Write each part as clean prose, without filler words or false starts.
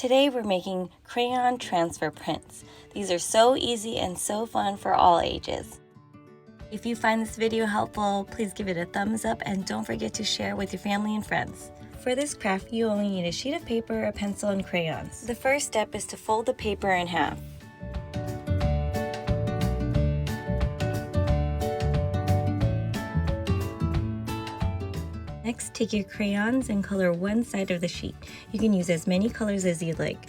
Today we're making crayon transfer prints. These are so easy and so fun for all ages. If you find this video helpful, please give it a thumbs up and don't forget to share with your family and friends. For this craft, you only need a sheet of paper, a pencil, and crayons. The first step is to fold the paper in half. Next, take your crayons and color one side of the sheet. You can use as many colors as you'd like.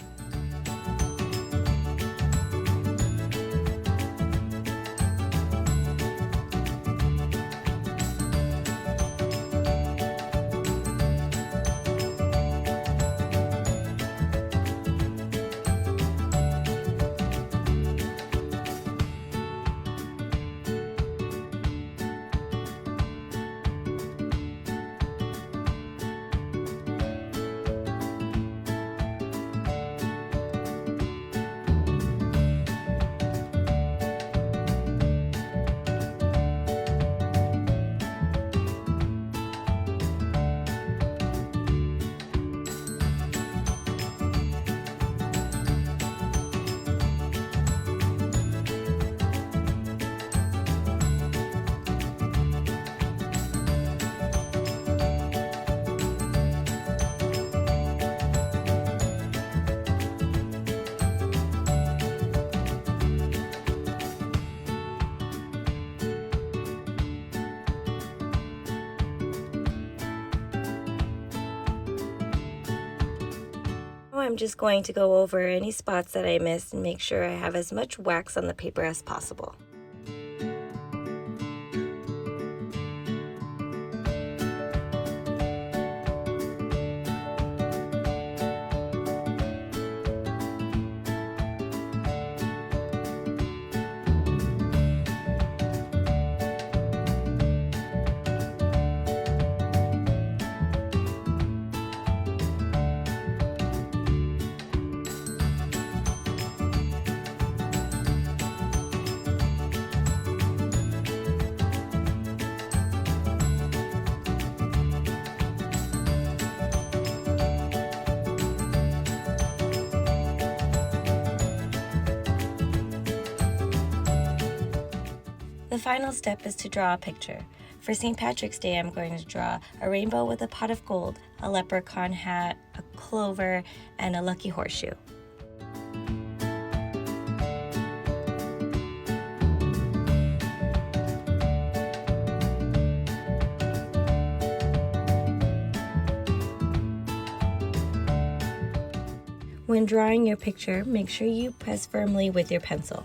I'm just going to go over any spots that I missed and make sure I have as much wax on the paper as possible. The final step is to draw a picture. For St. Patrick's Day, I'm going to draw a rainbow with a pot of gold, a leprechaun hat, a clover, and a lucky horseshoe. When drawing your picture, make sure you press firmly with your pencil.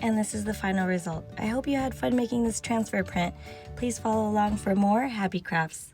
And this is the final result. I hope you had fun making this transfer print. Please follow along for more happy crafts.